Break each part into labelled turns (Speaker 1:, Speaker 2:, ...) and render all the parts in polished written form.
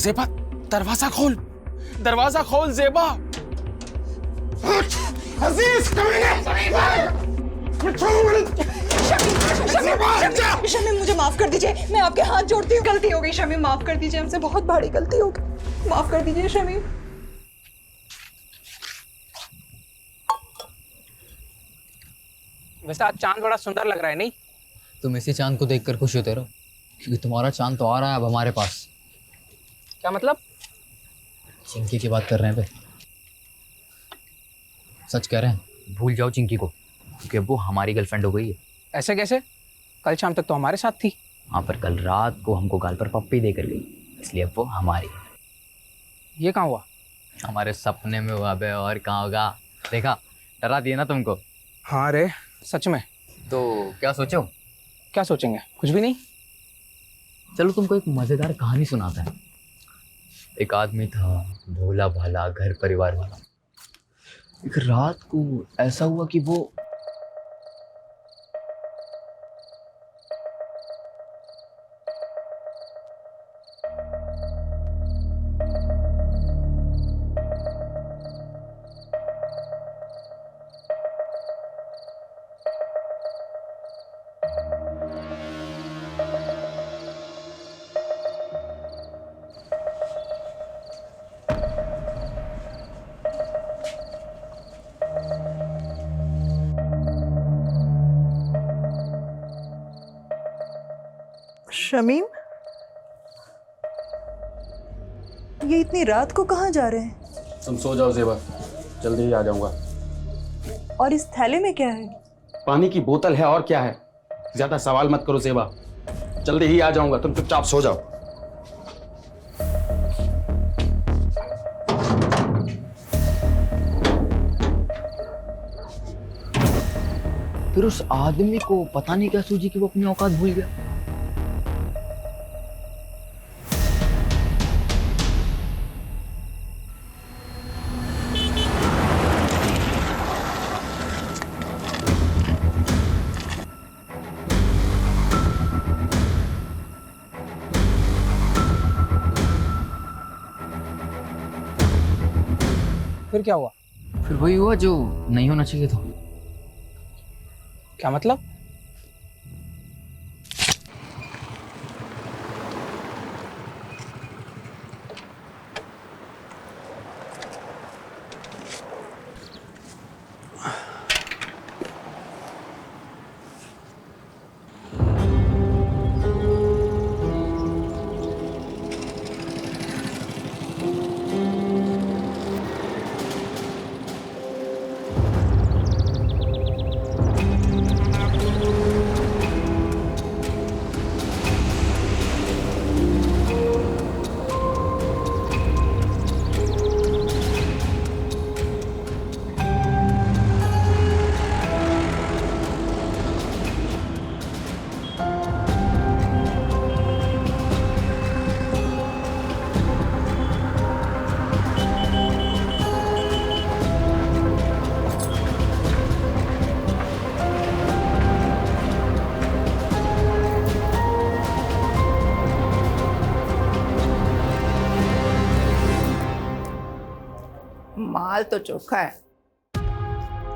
Speaker 1: ज़ेबा, दरवाजा खोल, दरवाजा खोल ज़ेबा।
Speaker 2: अजीज
Speaker 3: शमीम मुझे माफ कर दीजिए, मैं आपके हाथ जोड़ती हूँ। गलती हो गई शमीम, माफ कर दीजिए, हमसे बहुत बड़ी गलती हो गई, माफ कर दीजिए शमीम।
Speaker 4: वैसे आज चांद बड़ा सुंदर लग रहा है, नहीं?
Speaker 5: तुम इसी चांद को देखकर खुश होते रहो, क्योंकि तुम्हारा चांद तो आ रहा है अब हमारे पास।
Speaker 4: क्या मतलब?
Speaker 5: चिंकी की बात कर रहे हैं बे। सच कह रहे हैं, भूल जाओ चिंकी को, क्योंकि अब वो हमारी गर्लफ्रेंड हो गई है।
Speaker 4: ऐसे कैसे? कल शाम तक तो हमारे साथ थी।
Speaker 5: हाँ, पर कल रात को हमको गाल पर पप्पी देकर गई, इसलिए अब वो हमारी है।
Speaker 4: ये कहाँ हुआ?
Speaker 5: हमारे सपने में हुआ बे, और कहाँ होगा। देखा, डरा दिया ना तुमको।
Speaker 4: हाँ रे, सच में।
Speaker 5: तो क्या सोचो?
Speaker 4: क्या सोचेंगे? कुछ भी नहीं।
Speaker 5: चलो तुमको एक मज़ेदार कहानी सुनाता है। एक आदमी था, भोला भाला, घर परिवार वाला। एक रात को ऐसा हुआ कि वो
Speaker 3: शमीम, ये इतनी रात को कहाँ जा रहे हैं?
Speaker 1: तुम सो जाओ ज़ेबा, जल्दी ही आ जाऊंगा।
Speaker 3: और इस थैले में क्या है?
Speaker 1: पानी की बोतल है, और क्या है। ज्यादा सवाल मत करो ज़ेबा, जल्दी ही आ जाऊंगा, तुम चुपचाप सो जाओ।
Speaker 5: फिर उस आदमी को पता नहीं क्या सूझी कि वो अपनी औकात भूल गया।
Speaker 4: फिर क्या हुआ?
Speaker 5: फिर वही हुआ जो नहीं होना चाहिए था।
Speaker 4: क्या मतलब?
Speaker 6: माल तो चोखा है,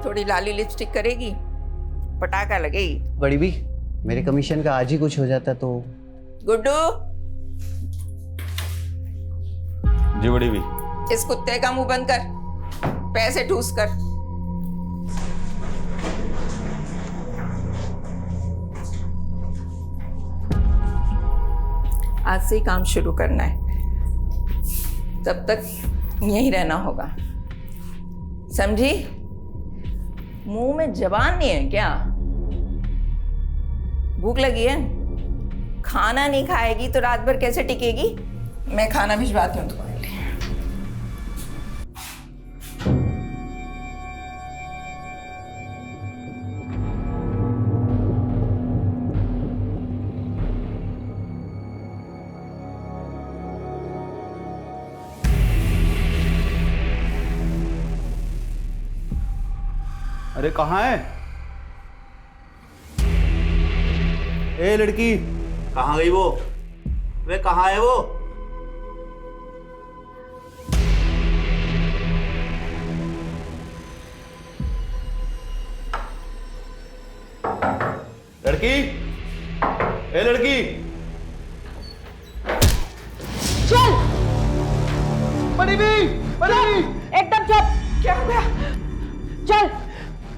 Speaker 6: थोड़ी लाली लिपस्टिक करेगी, पटाखा लगेगी।
Speaker 7: बड़ी भी, मेरे कमीशन का आज ही कुछ हो जाता तो।
Speaker 6: गुड्डू,
Speaker 1: जी बड़ी भी।
Speaker 6: इस कुत्ते का मुंह बंद कर, पैसे ठूस कर। आज से ही काम शुरू करना है, तब तक यहीं रहना होगा, समझी? मुंह में जबान नहीं है क्या? भूख लगी है? खाना नहीं खाएगी तो रात भर कैसे टिकेगी? मैं खाना भिजवाती हूँ तुम्हारे लिए।
Speaker 7: अरे कहाँ है? ए लड़की,
Speaker 2: कहाँ गई वो? वे कहाँ है वो?
Speaker 1: लड़की, ए लड़की,
Speaker 3: चल
Speaker 1: बड़ी भी,
Speaker 3: एकदम चुप। क्या हो गया? चल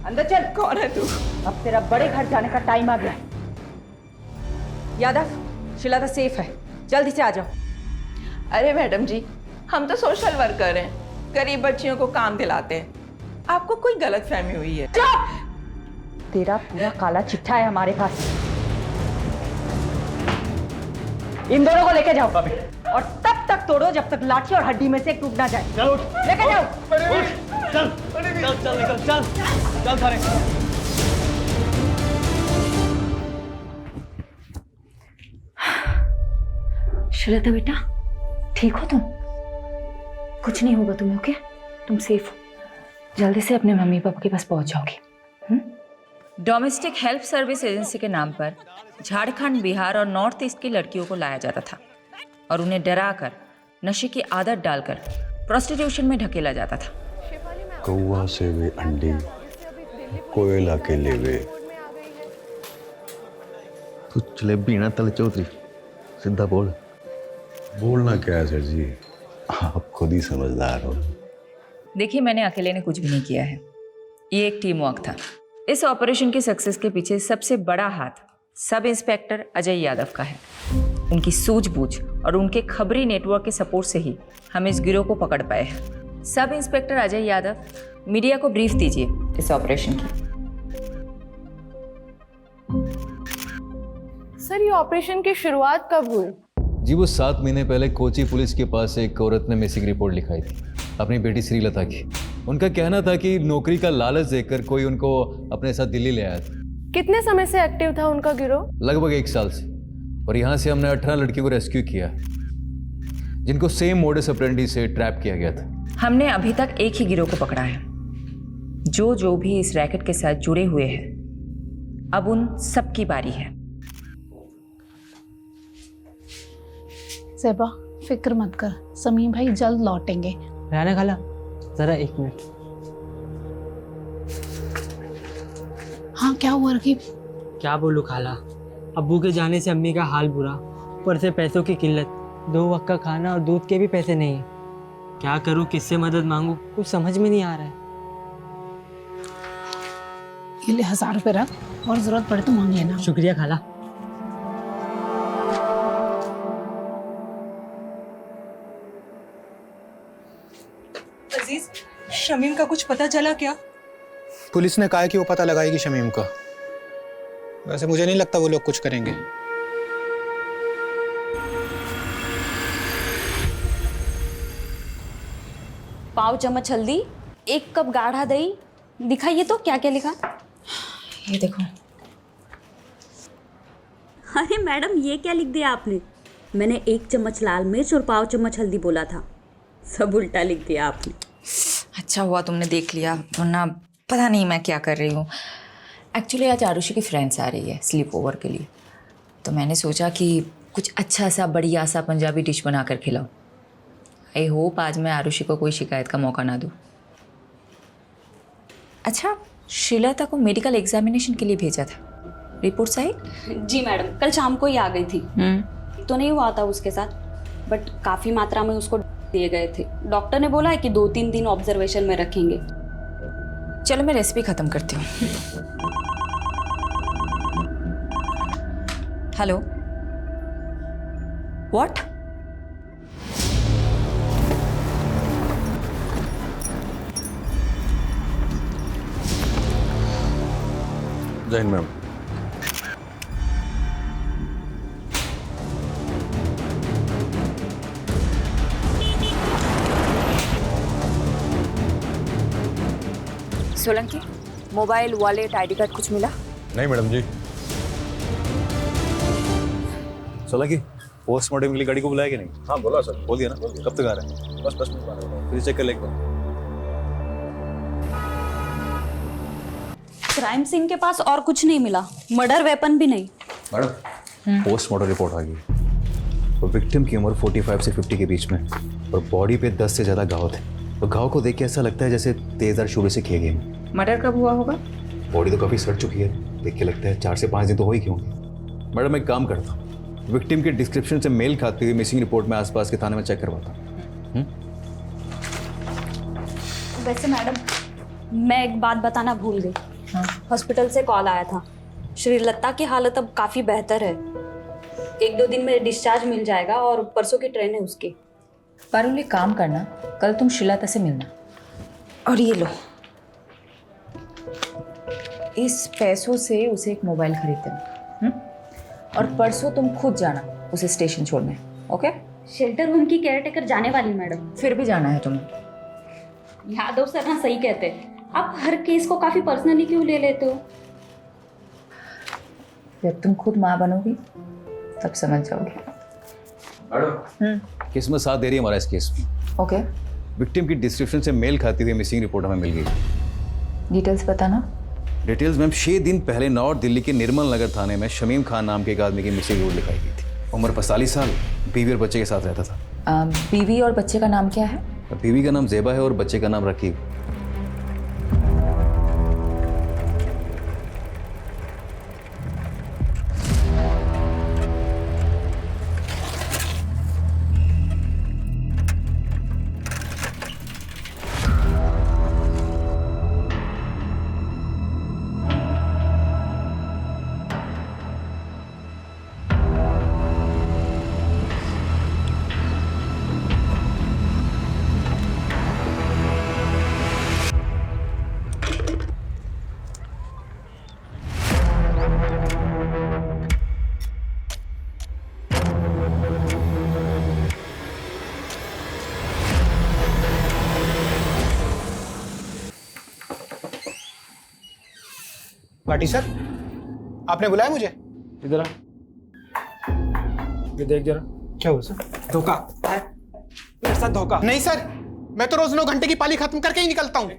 Speaker 3: अंदर चल।
Speaker 6: कौन है तू?
Speaker 3: अब तेरा बड़े घर जाने का टाइम आ गया। यादव, शिलादा सेफ है, जल्दी से आ जाओ।
Speaker 6: अरे मैडम जी, हम तो सोशल वर्कर हैं, गरीब बच्चियों को काम दिलाते हैं। आपको कोई गलत फहमी हुई है।
Speaker 3: तेरा पूरा काला चिट्ठा है हमारे पास। इन दोनों को लेके जाओ और तब तक तोड़ो जब तक लाठी और हड्डी में से एक टूट ना जाए। चलो लेके जाओ।
Speaker 5: चल निकल, चल थाने।
Speaker 2: श्वेता बेटा, ठीक हो तुम? कुछ नहीं होगा तुम्हें, ओके? तुम सेफ हो। जल्दी से अपने मम्मी पापा के पास पहुंच जाओगी।
Speaker 8: डोमेस्टिक हेल्प सर्विस एजेंसी के नाम पर झारखंड, बिहार और नॉर्थ ईस्ट की लड़कियों को लाया जाता था और उन्हें डराकर, नशे की आदत डालकर प्रोस्टिट्यूशन में ढकेला जाता था।
Speaker 9: कौवा से वे अंडी, कोयला के लेवे।
Speaker 10: तू जलेबी ना तले चौधरी, सीधा बोल।
Speaker 9: बोलना क्या है सर जी, आप खुद ही समझदार हो।
Speaker 8: देखिए, मैंने अकेले ने कुछ भी नहीं किया है, ये एक टीम वर्क था। इस ऑपरेशन की सक्सेस के पीछे सबसे बड़ा हाथ सब इंस्पेक्टर अजय यादव का है। उनकी सूझबूझ और उनके खबरी नेटवर्क के सपोर्ट से ही हम इस गिरोह को पकड़ पाए हैं। Sub inspector Ajay Yadav, media को ब्रीफ दीजिए इस ऑपरेशन की।
Speaker 11: सर, ये ऑपरेशन की शुरुआत कब हुई?
Speaker 10: जी वो 7 महीने पहले कोची पुलिस के पास एक औरत ने मिसिंग रिपोर्ट लिखाई थी, अपनी बेटी श्रीलता की। उनका कहना था कि नौकरी का लालच देकर कोई उनको अपने साथ दिल्ली ले आया था।
Speaker 11: कितने समय से एक्टिव था उनका गिरोह?
Speaker 10: लगभग 1 साल से। और यहाँ से हमने 18 लड़कियों को रेस्क्यू किया, जिनको सेम मोडस ऑपरेंडी से ट्रैप किया गया था।
Speaker 8: हमने अभी तक एक ही गिरोह को पकड़ा है। जो भी इस रैकेट के साथ जुड़े हुए हैं, अब उन सबकी बारी है।
Speaker 12: ज़ेबा, फिक्र मत कर, समीम भाई जल्द लौटेंगे।
Speaker 4: राना खाला, जरा 1 मिनट।
Speaker 12: हाँ, क्या हुआ रकीब?
Speaker 4: क्या बोलूँ खाला, अब्बू के जाने से अम्मी का हाल बुरा, ऊपर से पैसों की किल्लत, 2 वक्त का खाना और दूध के भी पैसे नहीं है। क्या करूँ, किससे मदद मांगूँ, कुछ समझ में नहीं आ रहा है।
Speaker 12: ये ले 1000 रुपये रख, और जरूरत पड़े तो मांग लेना।
Speaker 4: शुक्रिया खाला।
Speaker 3: अजीज, शमीम का कुछ पता चला क्या?
Speaker 13: पुलिस ने कहा है कि वो पता लगाएगी शमीम का। वैसे मुझे नहीं लगता वो लोग कुछ करेंगे।
Speaker 2: पाव चम्मच हल्दी, 1 कप गाढ़ा दही। दिखाइए तो क्या क्या लिखा।
Speaker 8: ये देखो।
Speaker 2: अरे मैडम, ये क्या लिख दिया आपने? मैंने 1 चम्मच लाल मिर्च और पाव चम्मच हल्दी बोला था, सब उल्टा लिख दिया आपने।
Speaker 8: अच्छा हुआ तुमने देख लिया, वरना पता नहीं मैं क्या कर रही हूँ। एक्चुअली आज आरुषि की फ्रेंड्स आ रही है स्लीप ओवर के लिए, तो मैंने सोचा कि कुछ अच्छा सा बढ़िया सा पंजाबी डिश बना कर खिलाऊं। आई होप आज मैं आरुषि को कोई शिकायत का मौका ना दूं। अच्छा, श्रीलता को मेडिकल एग्जामिनेशन के लिए भेजा था, रिपोर्ट्स आई?
Speaker 2: जी मैडम, कल शाम को ही आ गई थी। तो नहीं हुआ था उसके साथ, बट काफ़ी मात्रा में उसको दिए गए थे। डॉक्टर ने बोला है कि 2-3 दिन ऑब्जर्वेशन में रखेंगे।
Speaker 8: चलो मैं रेसिपी ख़त्म करती हूँ। Hello, what?
Speaker 9: जय हिंद ma'am.
Speaker 8: Solanki, mobile, wallet, ID card कुछ मिला?
Speaker 9: नहीं मैडम जी।
Speaker 10: सोलंकी, पोस्टमार्टम के लिए गाड़ी को बुलाया कि नहीं?
Speaker 9: हाँ बोला सर।
Speaker 10: बोल दिया ना? कब तक आ रहे हैं?
Speaker 9: बस 10 मिनट बाद बताऊँ।
Speaker 10: फिर चेक कर ले एक बार।
Speaker 2: क्राइम सीन के पास और कुछ नहीं मिला, मर्डर वेपन भी नहीं।
Speaker 10: मैडम, पोस्टमार्टम रिपोर्ट आ गई। और विक्टिम की उम्र 45 से 50 के बीच में, और बॉडी पे 10 से ज़्यादा घाव थे। और घाव को देख के ऐसा लगता है जैसे तेज़धार शूले से किए गए।
Speaker 8: मर्डर कब हुआ होगा?
Speaker 10: बॉडी तो काफ़ी सड़ चुकी है।
Speaker 9: देख के लगता है 4 से 5 दिन तो हो ही क्यों।
Speaker 10: मैडम एक काम करता हूँ, विक्टिम के डिस्क्रिप्शन से मेल खाती हुई मिसिंग रिपोर्ट में आसपास के थाने में चेक करवाता हूँ।
Speaker 2: वैसे मैडम मैं एक बात बताना भूल गई। हॉस्पिटल से कॉल आया था, श्रीलता की हालत अब काफ़ी बेहतर है। 1-2 दिन में डिस्चार्ज मिल जाएगा और परसों की ट्रेन है उसकी।
Speaker 8: पारुल एक काम करना, कल तुम श्रीलता से मिलना। और ये लो, इस पैसों से उसे एक मोबाइल खरीद देना। और परसों तुम खुद जाना उसे स्टेशन छोड़ने। ओके?
Speaker 2: शेल्टर होम की केयरटेकर जाने वाली मैडम।
Speaker 8: फिर भी जाना है तुम्हें।
Speaker 2: यादव सर ना सही कहते हैं, आप हर केस को काफ़ी पर्सनली क्यों ले लेते हो?
Speaker 8: जब तुम खुद माँ बनोगी तब समझ जाओगे।
Speaker 10: मैडम किस्मत साथ दे रही है हमारा इस केस में।
Speaker 8: ओके,
Speaker 10: विक्टिम की डिस्क्रिप्शन से मेल खाती हुई मिसिंग रिपोर्ट हमें मिल गई।
Speaker 8: डिटेल्स बताना।
Speaker 10: डिटेल्स मैम, 6 दिन पहले नॉर्थ दिल्ली के निर्मल नगर थाने में शमीम खान नाम के एक आदमी की मिसिंग रिपोर्ट लिखाई गई थी। उम्र 45 साल, बीवी और बच्चे के साथ रहता था।
Speaker 8: बीवी और बच्चे का नाम क्या है?
Speaker 10: बीवी का नाम ज़ेबा है और बच्चे का नाम रकीब।
Speaker 13: पाटी सर, आपने बुलाया मुझे?
Speaker 1: इधर आ, ये देख जरा।
Speaker 13: क्या हुआ सर?
Speaker 1: धोखा मेरे साथ, धोखा।
Speaker 13: नहीं सर, मैं तो रोज 9 घंटे की पाली खत्म करके ही निकलता हूँ।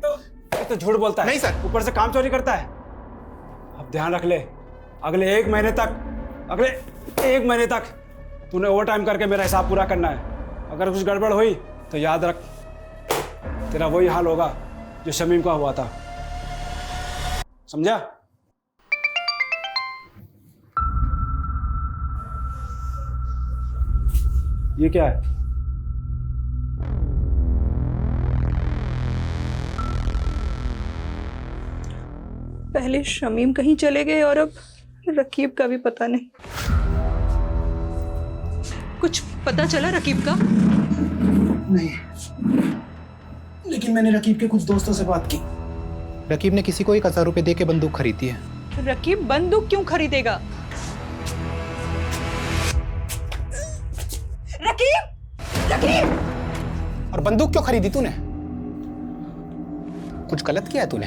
Speaker 1: तो झूठ बोलता है।
Speaker 13: नहीं सर।
Speaker 1: ऊपर से काम चोरी करता है। अब ध्यान रख ले, अगले 1 महीने तक तूने ओवर टाइम करके मेरा हिसाब पूरा करना है। अगर कुछ गड़बड़ हुई तो याद रख, तेरा वही हाल होगा जो शमीम का हुआ था। समझा? ये क्या है?
Speaker 3: पहले शमीम कहीं चले गए और अब रकीब का भी पता नहीं। कुछ पता चला रकीब का?
Speaker 13: नहीं, लेकिन मैंने रकीब के कुछ दोस्तों से बात की। रकीब ने किसी को 1000 रुपए दे के बंदूक खरीदी है।
Speaker 3: रकीब बंदूक क्यों खरीदेगा? रकीब!
Speaker 13: और बंदूक क्यों खरीदी तूने? कुछ गलत किया है तूने?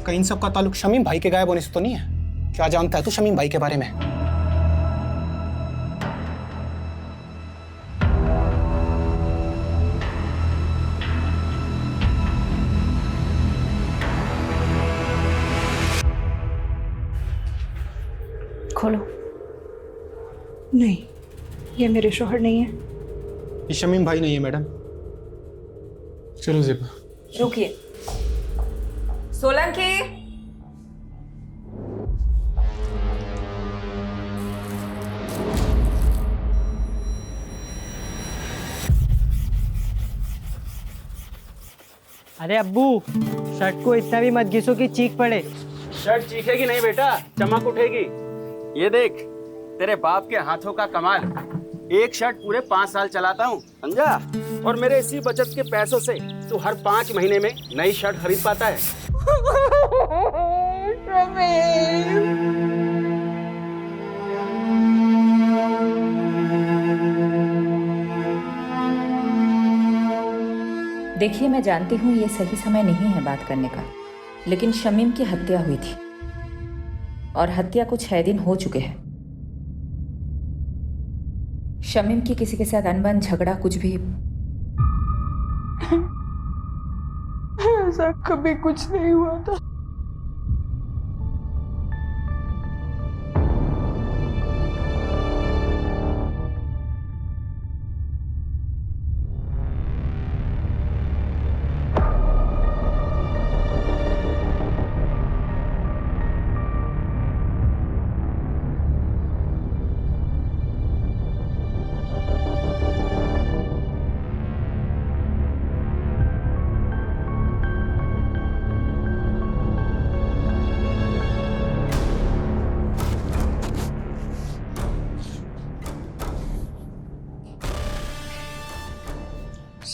Speaker 13: कहीं इन सब का ताल्लुक शमीम भाई के गायब होने से तो नहीं है? क्या जानता है तू शमीम भाई के बारे में?
Speaker 3: खोलो। नहीं, ये मेरे शौहर नहीं है।
Speaker 13: ये शमीम भाई नहीं है मैडम। चलो ज़ेबा।
Speaker 8: रुकिए। सोलंकी,
Speaker 4: अरे अब्बू, शर्ट को इतना भी मत घिसो कि चीख पड़े।
Speaker 1: शर्ट चीखेगी नहीं बेटा, चमक उठेगी। ये देख, तेरे बाप के हाथों का कमाल। एक शर्ट पूरे 5 साल चलाता हूँ, समझा? और मेरे इसी बचत के पैसों से तू हर 5 महीने में नई शर्ट खरीद पाता है।
Speaker 8: देखिए मैं जानती हूँ ये सही समय नहीं है बात करने का, लेकिन शमीम की हत्या हुई थी और हत्या को 6 दिन हो चुके हैं। शमीम की किसी के साथ अनबन, झगड़ा, कुछ भी?
Speaker 3: ऐसा कभी कुछ नहीं हुआ था।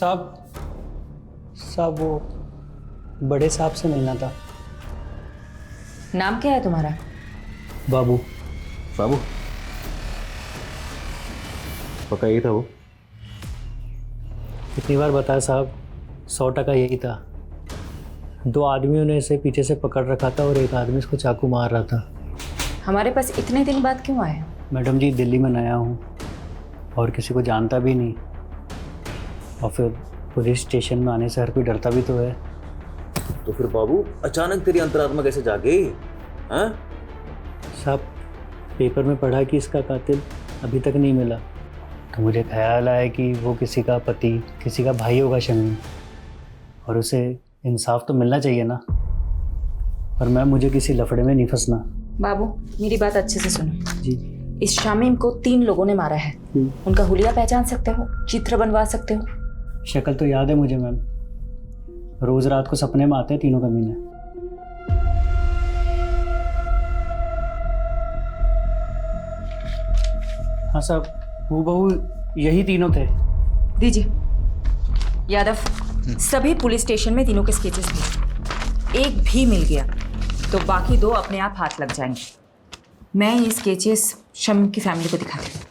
Speaker 4: साहब वो बड़े साहब से मिलना था।
Speaker 8: नाम क्या है तुम्हारा?
Speaker 4: बाबू।
Speaker 9: बाबू पक्का यही था वो?
Speaker 4: कितनी बार बताया साहब, 100% यही था। 2 आदमियों ने इसे पीछे से पकड़ रखा था और एक आदमी इसको चाकू मार रहा था।
Speaker 8: हमारे पास इतने दिन बाद क्यों आए?
Speaker 4: मैडम जी, दिल्ली में नया हूँ और किसी को जानता भी नहीं, और फिर पुलिस स्टेशन में आने से हर कोई डरता भी तो है।
Speaker 14: तो फिर बाबू अचानक तेरी अंतरात्मा कैसे जागे? हाँ
Speaker 4: साहब, पेपर में पढ़ा कि इसका कातिल अभी तक नहीं मिला, तो मुझे ख्याल आया कि वो किसी का पति, किसी का भाई होगा शमीम, और उसे इंसाफ तो मिलना चाहिए ना। और मैं मुझे किसी लफड़े में नहीं फंसना।
Speaker 8: बाबू मेरी बात अच्छे से सुनो
Speaker 4: जी।
Speaker 8: इस शामीम को 3 लोगों ने मारा है। उनका हुलिया पहचान सकते हो? चित्र बनवा सकते हो?
Speaker 4: शक्ल तो याद है मुझे मैम, रोज रात को सपने में आते हैं तीनों कमीने। हाँ साहब, हूबहू यही तीनों थे।
Speaker 8: दीजिए यादव, सभी पुलिस स्टेशन में तीनों के स्केचेस थे। एक भी मिल गया तो बाकी 2 अपने आप हाथ लग जाएंगे। मैं ये स्केचेस शमीम की फैमिली को दिखाती हूँ।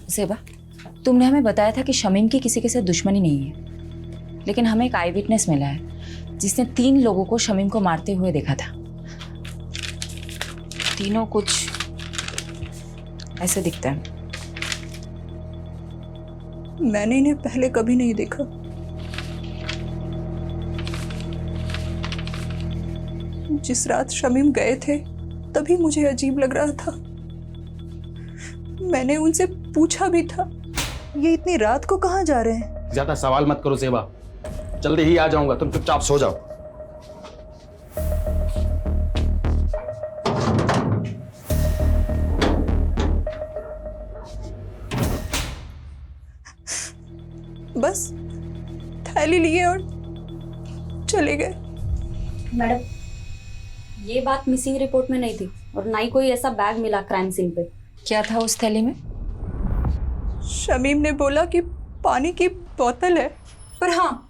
Speaker 8: सेबा, तुमने हमें बताया था कि शमीम की किसी के साथ दुश्मनी नहीं है, लेकिन हमें एक आई विटनेस मिला है जिसने 3 लोगों को शमीम को मारते हुए देखा था। तीनों कुछ ऐसे दिखते हैं।
Speaker 3: मैंने इन्हें पहले कभी नहीं देखा। जिस रात शमीम गए थे तभी मुझे अजीब लग रहा था। मैंने उनसे पूछा भी था, ये इतनी रात को कहाँ जा रहे हैं?
Speaker 1: ज्यादा सवाल मत करो सेबा, जल्दी ही आ जाऊंगा, तुम चुपचाप सो जाओ।
Speaker 3: बस थैली लिए और चले गए।
Speaker 2: मैडम, ये बात मिसिंग रिपोर्ट में नहीं थी और ना ही कोई ऐसा बैग मिला क्राइम सीन पे।
Speaker 8: क्या था उस थैली में?
Speaker 3: शमीम ने बोला कि पानी की बोतल है, पर हाँ,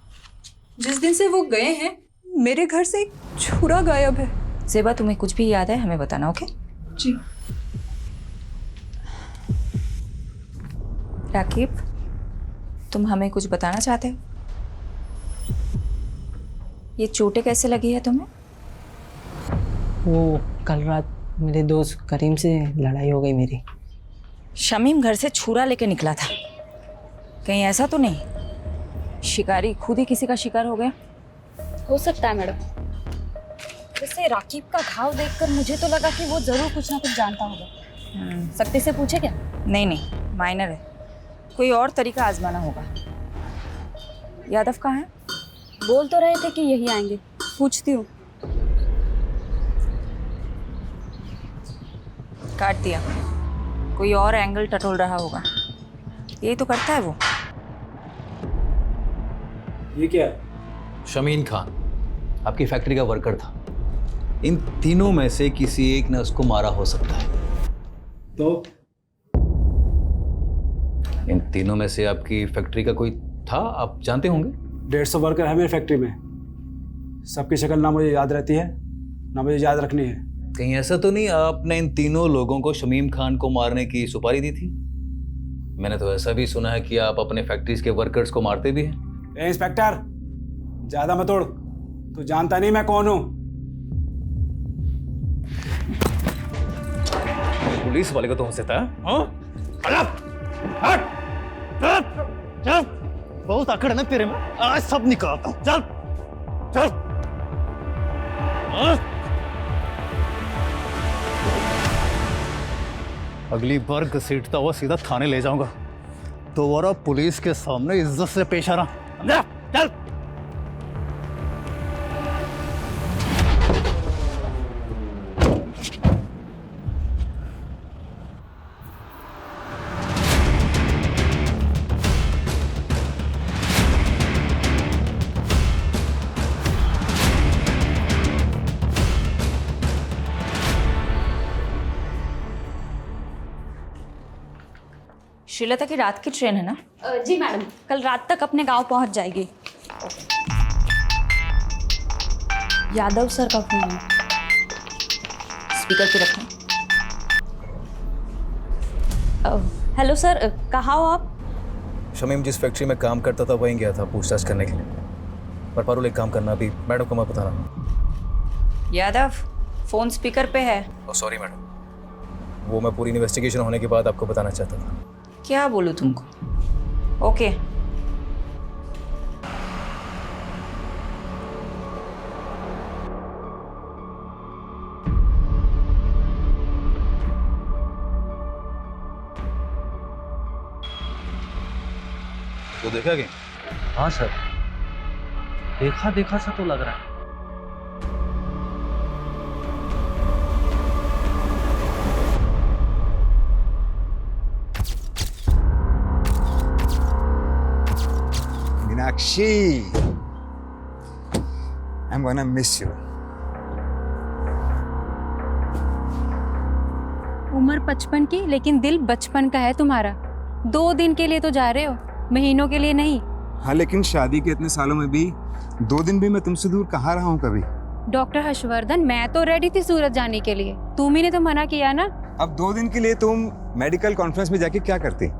Speaker 3: जिस दिन से वो गए हैं मेरे घर से एक छुरा गायब है।
Speaker 8: सेबा, तुम्हें कुछ भी याद है हमें बताना, ओके?
Speaker 3: जी।
Speaker 8: राकीब, तुम हमें कुछ बताना चाहते हो? ये चोटें कैसे लगी है तुम्हें?
Speaker 4: वो कल रात मेरे दोस्त करीम से लड़ाई हो गई मेरी।
Speaker 8: शमीम घर से छुरा लेके निकला था, कहीं ऐसा तो नहीं शिकारी खुद ही किसी का शिकार हो गया?
Speaker 2: हो सकता है मैडम। वैसे राकीब का घाव देखकर मुझे तो लगा कि वो जरूर कुछ ना कुछ जानता होगा। सख्ती से पूछे क्या?
Speaker 8: नहीं नहीं, माइनर है, कोई और तरीका आजमाना होगा। यादव कहाँ है?
Speaker 2: बोल तो रहे थे कि यही आएंगे, पूछती हूँ।
Speaker 8: काट दिया, कोई और एंगल टटोल रहा होगा। यही तो करता है वो।
Speaker 13: ये क्या?
Speaker 10: शमीन खान आपकी फैक्ट्री का वर्कर था। इन तीनों में से किसी एक ने उसको मारा हो सकता है।
Speaker 13: तो
Speaker 10: इन तीनों में से आपकी फैक्ट्री का कोई था, आप जानते होंगे?
Speaker 13: 150 वर्कर है मेरी फैक्ट्री में। सबकी शक्ल ना मुझे याद रहती है ना मुझे याद रखनी है।
Speaker 10: कहीं ऐसा तो नहीं आपने इन तीनों लोगों को शमीम खान को मारने की सुपारी दी थी? मैंने तो ऐसा भी सुना है कि आप अपने फैक्ट्रीज के वर्कर्स को मारते भी हैं।
Speaker 13: इंस्पेक्टर, ज्यादा मत उड़, तू जानता नहीं मैं कौन हूँ।
Speaker 10: पुलिस वाले को तो हो सकता है।
Speaker 4: बहुत अकड़ है ना तेरे में, आज सब निकालता हूँ। चल चल। अगली बार घसीटता हुआ सीधा थाने ले जाऊंगा। दोबारा पुलिस के सामने इज्जत से पेश आना। चल।
Speaker 8: श्रीलता की रात की ट्रेन है ना?
Speaker 2: जी मैडम, कल रात तक अपने गांव पहुंच जाएगी। यादव सर का फोन है।
Speaker 8: स्पीकर पे रखें।
Speaker 2: हेलो सर, कहाँ हो आप?
Speaker 10: शमीम जिस फैक्ट्री में काम करता था वहीं गया था पूछताछ करने के लिए। पर पारुल एक काम करना, अभी मैडम को मत बताना।
Speaker 8: यादव, फोन स्पीकर पे है।
Speaker 10: सॉरी मैडम, वो मैं पूरी इन्वेस्टिगेशन होने के बाद आपको बताना चाहता था।
Speaker 8: क्या बोलूं तुमको? ओके।
Speaker 10: तो देखा क्या?
Speaker 4: हाँ सर, देखा देखा सा तो लग रहा है।
Speaker 15: Meenakshi, I'm gonna miss you.
Speaker 16: उम्र 55 की, लेकिन दिल बचपन का है तुम्हारा। 2 दिन के लिए तो जा रहे हो, महीनों के लिए नहीं।
Speaker 15: हाँ, लेकिन शादी के इतने सालों में भी 2 दिन भी मैं तुमसे दूर कहाँ रहा हूँ कभी।
Speaker 16: डॉक्टर हर्षवर्धन, मैं तो रेडी थी सूरत जाने के लिए, तुम ही ने तो मना किया ना।
Speaker 15: अब 2 दिन के लिए तुम मेडिकल कॉन्फ्रेंस में जाके क्या करती?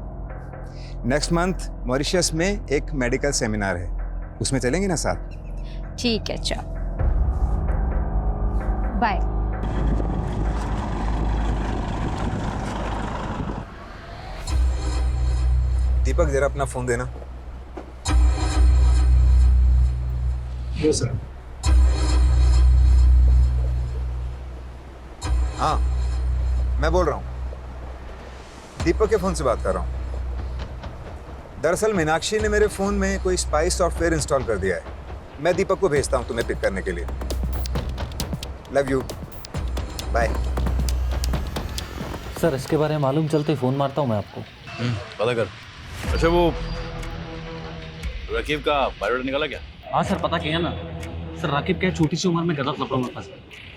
Speaker 15: नेक्स्ट मंथ मॉरिशस में एक मेडिकल सेमिनार है, उसमें चलेंगे ना साथ?
Speaker 16: ठीक है, चल बाय।
Speaker 15: दीपक, जरा अपना फोन देना।
Speaker 13: यो सर।
Speaker 15: हाँ, मैं बोल रहा हूँ, दीपक के फोन से बात कर रहा हूँ। दरअसल मीनाक्षी ने मेरे फोन में कोई स्पाई सॉफ्टवेयर इंस्टॉल कर दिया है। मैं दीपक को भेजता हूँ तुम्हें पिक करने के लिए। Love you, bye.
Speaker 17: सर, इसके बारे में मालूम चलते फ़ोन मारता हूँ मैं आपको।
Speaker 10: पता कर। अच्छा, वो रकीब का बायोडाटा निकाला क्या?
Speaker 17: हाँ सर, पता किया ना सर। राकिब क्या छोटी सी उम्र में गलत लफड़ों में फंसा।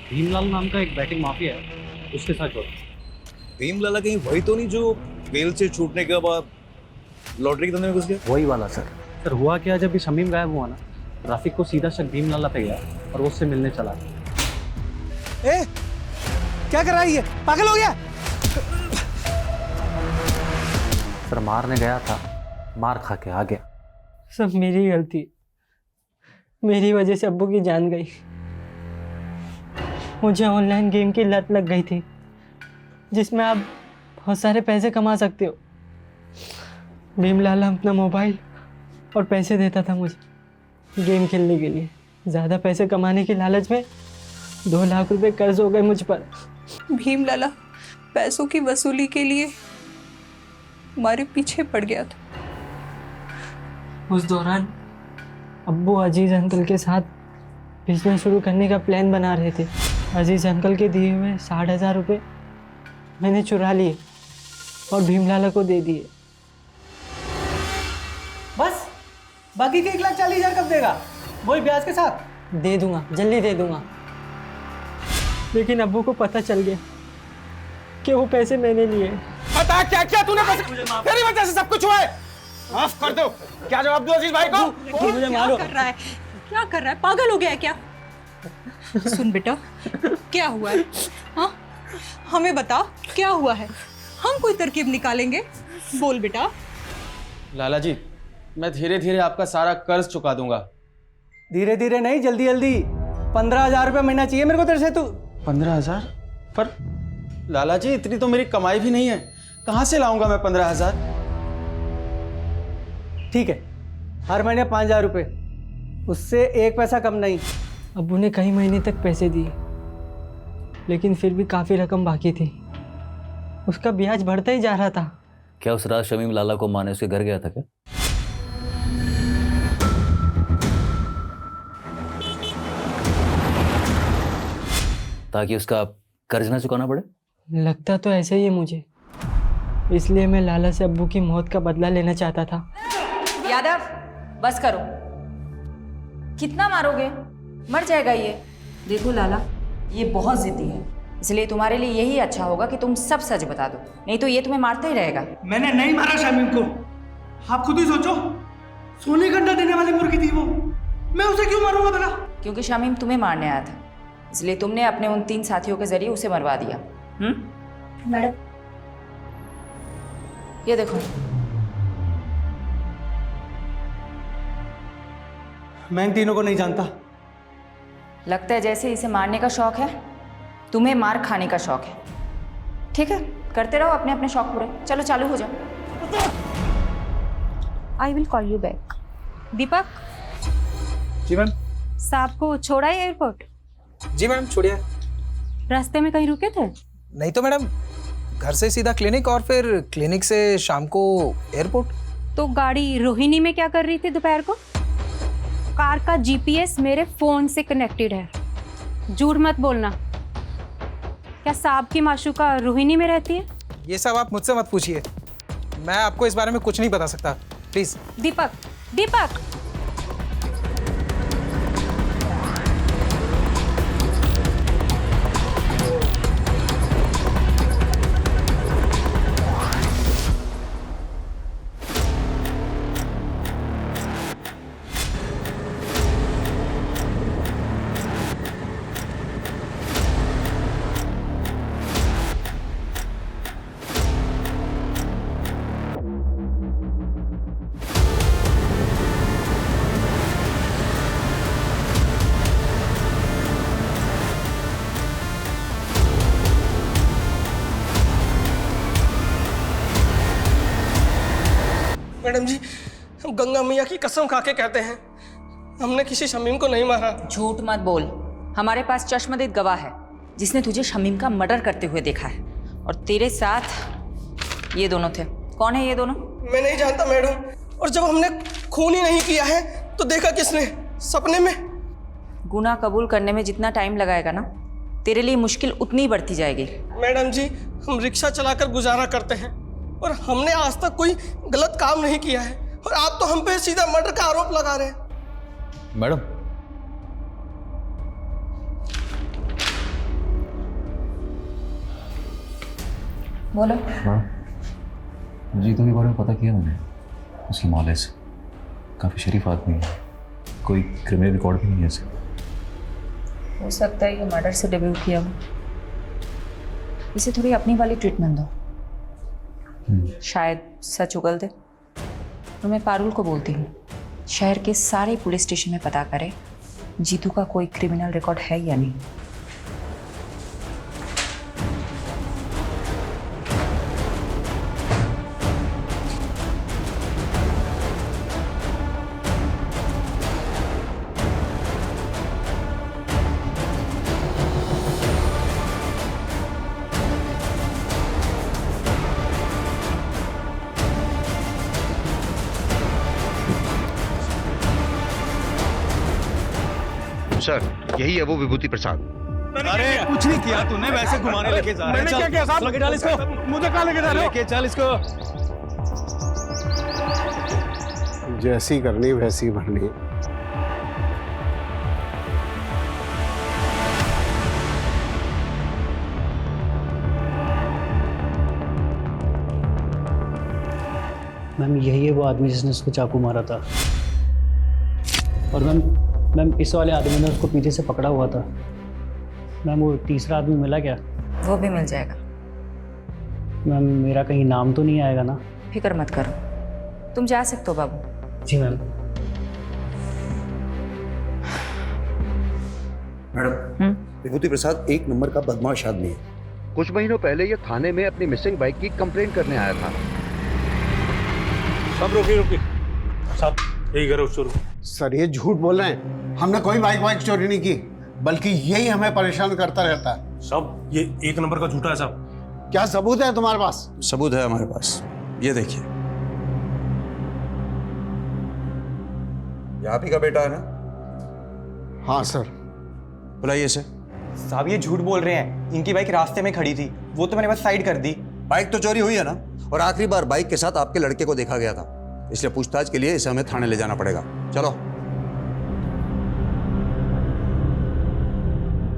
Speaker 17: भीमलाल नाम का एक बैटिंग माफिया है, उसके साथ जोड़ा।
Speaker 10: भीमलाला कहीं वही तो नहीं जो बेल से छूटने के बाद लॉटरी के धंधे में घुस गया?
Speaker 17: वही वाला सर। सर हुआ क्या, जब भी शमीम गायब हुआ ना, राफिक को सीधा शक भीमलाला पे गया और वो उससे मिलने चला गया।
Speaker 13: ए, क्या कर रहा है ये? पागल हो गया?
Speaker 17: सर मारने गया था, मार खा के आ गया।
Speaker 18: सब मेरी गलती, मेरी वजह से अब्बू की जान गई। मुझे ऑनलाइन गेम की लत लग गई थी, जिसमें आप बहुत सारे पैसे कमा सकते हो। भीमलाल अपना मोबाइल और पैसे देता था मुझे गेम खेलने के लिए। ज़्यादा पैसे कमाने की लालच में 2 लाख रुपए कर्ज हो गए मुझ पर।
Speaker 3: भीमलाला पैसों की वसूली के लिए हमारे पीछे पड़ गया था।
Speaker 18: उस दौरान अब्बू अजीज अंकल के साथ बिजनेस शुरू करने का प्लान बना रहे थे। अजीज अंकल के दिए हुए 60,000 रुपये मैंने चुरा लिए और भीमलाला को दे दिए। बस बाकी के 1,40,000 कब देगा? वही ब्याज के साथ? दे दूंगा, जल्दी दे दूंगा। लेकिन अब्बू को पता चल गया कि वो पैसे मैंने लिए।
Speaker 1: बता क्या क्या तूने तेरी वजह से सब कुछ हुआ है। माफ कर दो। क्या जवाब दूं अजीज भाई को?
Speaker 18: मुझे मारो।
Speaker 3: क्या कर रहा है? क्या कर रहा है? पागल हो गया है क्या? सुन बेटा, क्या हुआ है? हाँ, हमें बता क्या हुआ है, हम कोई तरकीब निकालेंगे। बोल बेटा।
Speaker 1: लाला जी, मैं धीरे धीरे आपका सारा कर्ज चुका दूंगा।
Speaker 18: धीरे धीरे नहीं, जल्दी जल्दी। 15,000 रुपये महीना चाहिए मेरे को तेरे से। तू
Speaker 1: 15,000? पर लाला जी इतनी तो मेरी कमाई भी नहीं है, कहाँ से लाऊंगा मैं 15,000?
Speaker 18: ठीक है, हर महीने 5,000 रुपये, उससे एक पैसा कम नहीं। अब्बू ने कई महीने तक पैसे दिए, लेकिन फिर भी काफ़ी रकम बाकी थी। उसका ब्याज बढ़ता ही जा रहा था।
Speaker 14: क्या उस रात शमीम लाला को माने उसके घर गया था क्या? ताकि उसका कर्ज ना चुकाना पड़े?
Speaker 18: लगता तो ऐसे ही है मुझे, इसलिए मैं लाला से अब्बू की मौत का बदला लेना चाहता था।
Speaker 8: यादव, बस करो। कितना मारोगे? मर जाएगा ये। देखो लाला, ये बहुत जिद्दी है, इसलिए तुम्हारे लिए यही अच्छा होगा कि तुम सब सच बता दो, नहीं तो ये तुम्हें मारता ही रहेगा।
Speaker 18: मैंने नहीं मारा शमीम को, आप खुद ही सोचो। सोने का अंडा देने वाली मुर्गी थी वो, मैं उसे क्यों मारूंगा भला?
Speaker 8: क्योंकि शमीम तुम्हें मारने आया था, इसलिए तुमने अपने उन 3 साथियों के जरिए उसे मरवा दिया।
Speaker 2: मैडम,
Speaker 8: ये देखो।
Speaker 18: मैं इन तीनों को नहीं जानता।
Speaker 8: लगता है जैसे इसे मारने का शौक है, तुम्हें मार खाने का शौक है। ठीक है, करते रहो अपने अपने शौक पूरे। चलो चालू हो जाओ।
Speaker 16: I will call you back. Deepak,
Speaker 13: जी मैम।
Speaker 16: साहब को छोड़ा है एयरपोर्ट?
Speaker 13: जी मैम, छोड़िए।
Speaker 16: रास्ते में कहीं रुके थे?
Speaker 13: नहीं तो मैडम, घर से सीधा क्लिनिक और फिर क्लिनिक से शाम को एयरपोर्ट।
Speaker 16: तो गाड़ी रोहिणी में क्या कर रही थी दोपहर को? कार का जीपीएस मेरे फोन से कनेक्टेड है, झूठ मत बोलना। क्या साहब की माशूका रोहिणी में रहती है?
Speaker 13: ये सब आप मुझसे मत पूछिए, मैं आपको इस बारे में कुछ नहीं बता सकता, प्लीज।
Speaker 16: दीपक, दीपक,
Speaker 18: मैडम जी, हम गंगा मैया की कसम खा के कहते हैं, हमने किसी शमीम को नहीं मारा।
Speaker 8: झूठ मत बोल। हमारे पास चश्मदीद गवाह है जिसने तुझे शमीम का मर्डर करते हुए देखा है, और तेरे साथ ये दोनों थे। कौन है ये दोनों?
Speaker 18: मैं नहीं जानता मैडम, और जब हमने खून ही नहीं किया है तो देखा किसने? सपने में।
Speaker 8: गुनाह कबूल करने में जितना टाइम लगाएगा ना, तेरे लिए मुश्किल उतनी बढ़ती जाएगी।
Speaker 18: मैडम जी, हम रिक्शा चलाकर गुजारा करते हैं और हमने आज तक कोई गलत काम नहीं किया है, और आप तो हम पे सीधा मर्डर का आरोप लगा रहे हैं।
Speaker 10: मैडम,
Speaker 8: बोलो।
Speaker 10: हाँ, जीतू के बारे में पता किया मैंने, उसकी मोहल्ले से। काफ़ी शरीफ आदमी है, कोई क्रिमिनल रिकॉर्ड भी नहीं है इसे।
Speaker 8: हो सकता है ये मर्डर से डेब्यू किया हो। इसे थोड़ी अपनी वाली ट्रीटमेंट दो, शायद सच उगल दे। और मैं पारुल को बोलती हूँ, शहर के सारे पुलिस स्टेशन में पता करे जीतू का कोई क्रिमिनल रिकॉर्ड है या नहीं।
Speaker 7: सर, यही है वो विभूति प्रसाद।
Speaker 1: अरे कुछ नहीं किया तूने, वैसे घुमाने लेके जा रहा है।
Speaker 13: मैंने क्या किया साहब?
Speaker 1: लेके डाल इसको।
Speaker 13: मुझे कहाँ लेके जा रहे हो?
Speaker 1: लेके चल इसको।
Speaker 7: जैसी करनी वैसी भरनी।
Speaker 4: मैम, यही है वो आदमी जिसने उसको चाकू मारा था। और मैम इस वाले आदमी ने उसको पीछे से पकड़ा हुआ था। मैम, वो तीसरा आदमी मिला क्या?
Speaker 8: वो भी मिल जाएगा।
Speaker 4: मैम, मेरा कहीं नाम तो नहीं आएगा ना?
Speaker 8: फिक्र मत करो, तुम जा सकते हो बाबू।
Speaker 4: जी मैम।
Speaker 14: मैडम, विभूति प्रसाद एक नंबर का बदमाश आदमी है। कुछ महीनों पहले ये थाने में अपनी मिसिंग बाइक की कंप्लेंट करने आया था।
Speaker 17: सब रुकिए सब यही करो चोर।
Speaker 7: सर ये झूठ बोल रहे हैं, हमने कोई बाइक चोरी नहीं की, बल्कि यही हमें परेशान करता रहता है।
Speaker 17: सब ये एक नंबर का झूठा है साहब।
Speaker 7: क्या सबूत है तुम्हारे पास?
Speaker 9: सबूत है हमारे पास, ये देखिए। ये आप ही का बेटा है ना?
Speaker 7: हाँ सर।
Speaker 9: बुलाइए इसे।
Speaker 18: साहब ये झूठ बोल रहे हैं, इनकी बाइक रास्ते में खड़ी थी, वो तो मैंने बस साइड कर दी।
Speaker 9: बाइक तो चोरी हुई है ना, और आखिरी बार बाइक के साथ आपके लड़के को देखा गया था, इसलिए पूछताछ के लिए इसे हमें थाने ले जाना पड़ेगा। चलो।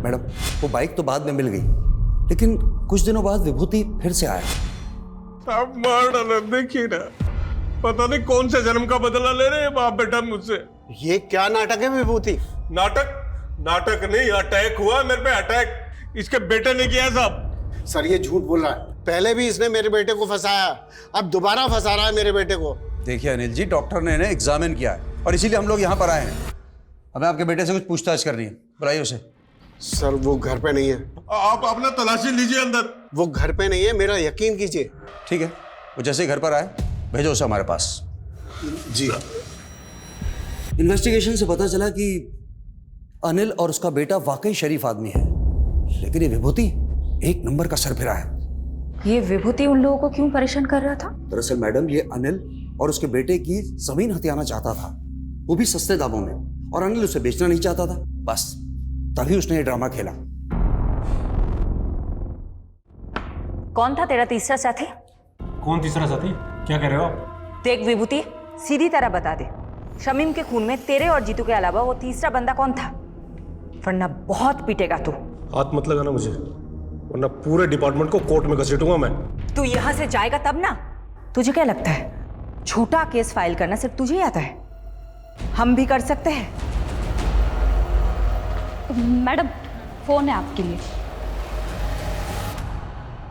Speaker 9: मैडम, वो बाइक तो बाद में मिल गई, लेकिन कुछ दिनों बाद विभूति फिर से आया।
Speaker 19: आप मार डालो, देखिए ना, पता नहीं कौन से जन्म का बदला ले रहे हैं बाप बेटा मुझसे।
Speaker 7: ये क्या नाटक है विभूति?
Speaker 19: नाटक नहीं, अटैक हुआ मेरे पे, अटैक इसके बेटे ने किया साहब।
Speaker 7: सर ये झूठ बोल रहा है, पहले भी इसने मेरे बेटे को फंसाया, अब दोबारा फंसा रहा है मेरे बेटे को।
Speaker 9: देखिए अनिल जी, डॉक्टर ने इन्हें एग्जामिन किया है और इसीलिए हम लोग यहाँ पर आए हैं। हमें आपके बेटे से कुछ पूछताछ करनी है, बुलाइए उसे।
Speaker 7: सर वो घर पे नहीं है।
Speaker 19: आप अपना तलाशी लीजिए अंदर।
Speaker 7: वो घर पे नहीं है, मेरा यकीन कीजिए।
Speaker 9: ठीक है, वो जैसे ही घर पर आए भेजो उसे हमारे पास।
Speaker 7: जी।
Speaker 9: इन्वेस्टिगेशन से पता चला कि अनिल और उसका बेटा वाकई शरीफ आदमी है, लेकिन ये विभूति एक नंबर का सरफिरा है।
Speaker 8: ये विभूति उन लोगों को क्यों परेशान कर रहा था?
Speaker 9: दरअसल मैडम, ये अनिल और उसके बेटे की जमीन हथियाना चाहता था, वो भी सस्ते दामों में, और अनिल उसे बेचना नहीं चाहता था। बस तभी उसने ये ड्रामा खेला।
Speaker 8: कौन था तेरा तीसरा साथी?
Speaker 17: कौन तीसरा साथी? क्या कह रहे हो आप?
Speaker 8: देख विभूति, सीधी तरह बता दे, शमीम के खून में तेरे और जीतू के अलावा वो तीसरा बंदा कौन था? वरना बहुत पीटेगा तू।
Speaker 19: हाथ मत लगाना मुझे, वरना पूरे डिपार्टमेंट को कोर्ट में घसीटूंगा मैं।
Speaker 8: तू यहाँ से जाएगा तब ना। तुझे क्या लगता है झूठा केस फाइल करना सिर्फ तुझे ही आता है? हम भी कर सकते हैं।
Speaker 2: मैडम फोन है आपके लिए।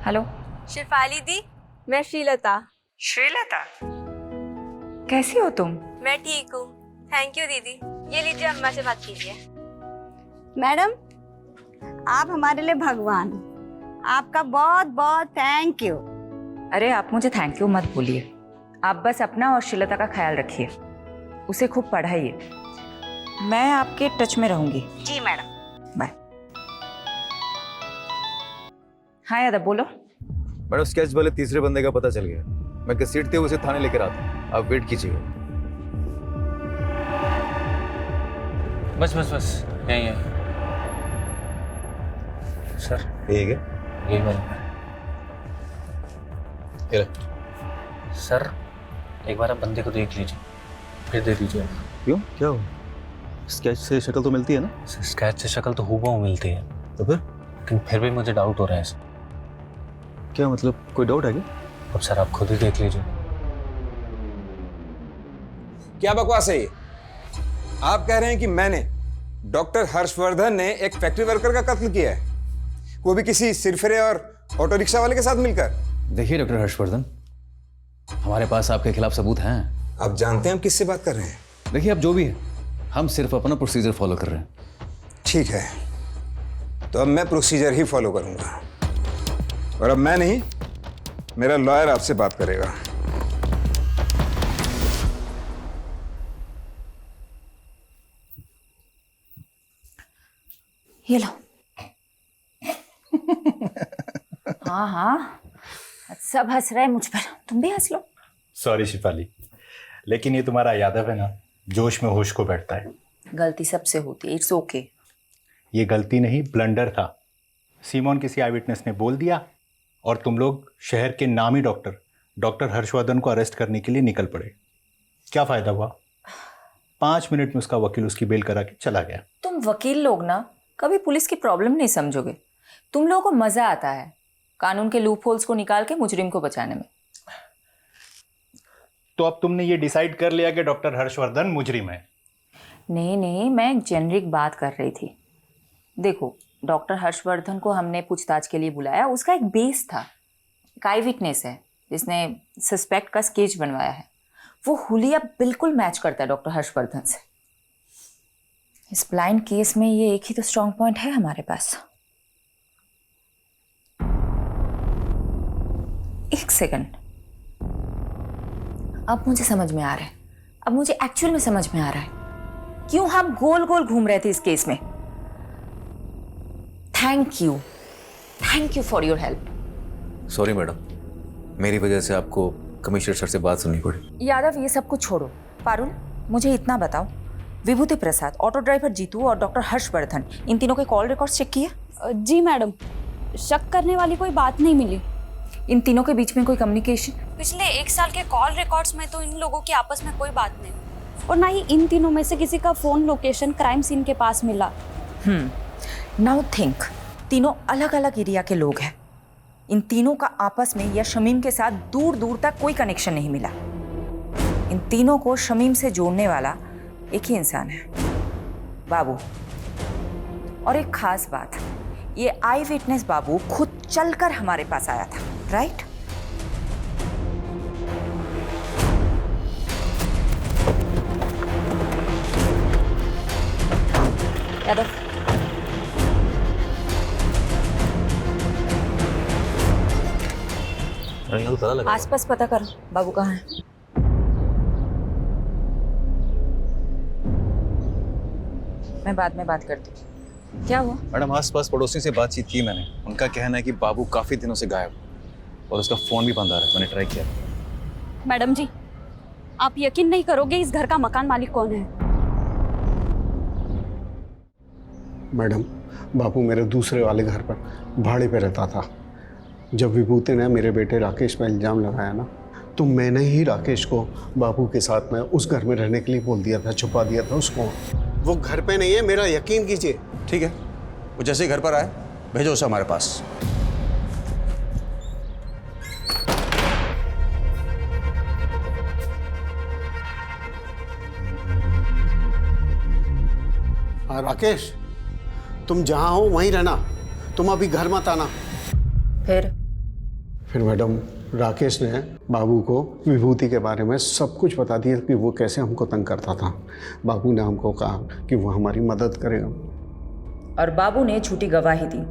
Speaker 8: हेलो
Speaker 11: शिफाली दी, मैं श्रीलता।
Speaker 8: श्रीलता, कैसी हो तुम?
Speaker 11: मैं ठीक हूँ, थैंक यू दीदी। ये लीजिए, अम्मा से बात कीजिए। मैडम आप हमारे लिए भगवान, आपका बहुत बहुत थैंक यू।
Speaker 8: अरे आप मुझे थैंक यू मत बोलिए, आप बस अपना और श्रीलता का ख्याल रखिए, उसे खूब पढ़ाइए। मैं आपके टच में रहूंगी।
Speaker 11: जी मैडम।
Speaker 8: बाय। हाँ यादव बोलो।
Speaker 10: मैडम, स्केच वाले तीसरे बंदे का पता चल गया, मैं घसीटते हुए उसे थाने लेकर आता हूँ, आप वेट कीजिए।
Speaker 17: बस बस बस, यही है सर।
Speaker 10: ठीक है,
Speaker 17: यही वाला सर। एक बार आप बंदे को देख लीजिए, फिर दे दीजिए।
Speaker 10: क्यों, क्या हो? स्केच से शक्ल तो मिलती है ना?
Speaker 17: स्केच से शक्ल तो हूबहू मिलती है,
Speaker 10: तो
Speaker 17: लेकिन फिर भी मुझे डाउट हो रहा है।
Speaker 10: क्या मतलब, कोई डाउट है क्या?
Speaker 17: अब सर आप खुद ही देख लीजिए।
Speaker 15: क्या बकवास है ये? आप कह रहे हैं कि मैंने, डॉक्टर हर्षवर्धन ने एक फैक्ट्री वर्कर का कत्ल किया है, वो भी किसी सिरफिरे और ऑटो रिक्शा वाले के साथ मिलकर?
Speaker 10: देखिए डॉक्टर हर्षवर्धन, हमारे पास आपके खिलाफ सबूत हैं।
Speaker 15: आप जानते हैं हम किससे बात कर रहे हैं?
Speaker 10: देखिए अब जो भी है, हम सिर्फ अपना प्रोसीजर फॉलो कर रहे हैं।
Speaker 15: ठीक है, तो अब मैं प्रोसीजर ही फॉलो करूंगा, और अब मैं नहीं, मेरा लॉयर आपसे बात करेगा।
Speaker 8: ये लो। हाँ हाँ, सब हंस रहे हैं मुझ पर, तुम भी हंस लो।
Speaker 20: सॉरी शिफाली, लेकिन ये तुम्हारा यादव है ना, जोश में होश को बैठता है।
Speaker 8: गलती सबसे होती है, इट्स ओके।
Speaker 20: ये गलती नहीं, ब्लंडर था। सीमोन किसी आई विटनेस ने बोल दिया और तुम लोग शहर के नामी डॉक्टर हर्षवर्धन को अरेस्ट करने के लिए निकल पड़े। क्या फ़ायदा हुआ? 5 मिनट में उसका वकील उसकी बेल करा के चला गया।
Speaker 8: तुम वकील लोग ना कभी पुलिस की प्रॉब्लम नहीं समझोगे। तुम लोगों को मजा आता है कानून के लूप होल्स को निकाल के मुजरिम को बचाने में।
Speaker 20: तो अब तुमने ये डिसाइड कर लिया कि डॉक्टर हर्षवर्धन मुजरिम है?
Speaker 8: नहीं नहीं, मैं एक जेनरिक बात कर रही थी। देखो, डॉक्टर हर्षवर्धन को हमने पूछताछ के लिए बुलाया, उसका एक बेस था, एक आई विटनेस है जिसने सस्पेक्ट का स्केच बनवाया है। वो हुलिया बिल्कुल मैच करता है डॉक्टर हर्षवर्धन से। इस ब्लाइंड केस में ये एक ही तो स्ट्रॉन्ग पॉइंट है हमारे पास। एक सेकंड, अब मुझे समझ में आ रहा है, अब मुझे एक्चुअल में समझ में आ रहा है क्यों हम गोल गोल घूम रहे थे इस केस में। Thank you for your help.
Speaker 14: Sorry madam, मेरी वजह से आपको कमिश्नर सर से बात सुननी पड़ी।
Speaker 8: यादव, ये सब कुछ छोड़ो। पारुल, मुझे इतना बताओ, विभूति प्रसाद, ऑटो ड्राइवर जीतू और डॉक्टर हर्षवर्धन, इन तीनों के कॉल रिकॉर्ड्स चेक किए?
Speaker 2: जी मैडम, शक करने वाली कोई बात नहीं मिली।
Speaker 8: इन तीनों के बीच में कोई कम्युनिकेशन?
Speaker 2: पिछले 1 साल के कॉल रिकॉर्ड्स में तो इन लोगों की आपस में कोई बात नहीं, और ना ही इन तीनों में से किसी का फोन लोकेशन क्राइम सीन के पास मिला।
Speaker 8: नाउ थिंक, तीनों अलग अलग एरिया के लोग हैं। इन तीनों का आपस में या शमीम के साथ दूर दूर तक कोई कनेक्शन नहीं मिला। इन तीनों को शमीम से जोड़ने वाला एक ही इंसान है, बाबू। और एक खास बात, ये आई विटनेस बाबू खुद चलकर हमारे पास आया था, राइट? यादव,
Speaker 14: पता लगा?
Speaker 8: आसपास पता करो बाबू कहाँ है। मैं बाद में बात करती हूँ। क्या हुआ?
Speaker 10: मैडम, आसपास पड़ोसी से बातचीत की मैंने। उनका कहना है कि बाबू काफी दिनों से गायब और उसका फोन भी बंद आ रहा है। मैंने ट्राई किया।
Speaker 2: मैडम जी, आप यकीन नहीं करोगे इस घर का मकान मालिक कौन है।
Speaker 7: मैडम, बाबू मेरे दूसरे वाले घर पर भाड़े पे रहता था। जब विभूति ने मेरे बेटे राकेश पर इल्ज़ाम लगाया ना, तो मैंने ही राकेश को बाबू के साथ में उस घर में रहने के लिए बोल दिया था, छुपा दिया था उसको। वो घर पे नहीं है, मेरा यकीन कीजिए।
Speaker 9: ठीक है, वो जैसे ही घर पर आए भेजो उसे हमारे पास।
Speaker 7: राकेश, तुम जहाँ हो वहीं रहना, तुम अभी घर मत आना। फिर मैडम, राकेश ने बाबू को विभूति के बारे में सब कुछ बता दिया कि वो कैसे हमको तंग करता था। बाबू ने हमको कहा कि वो हमारी मदद करेगा,
Speaker 8: और बाबू ने झूठी गवाही दी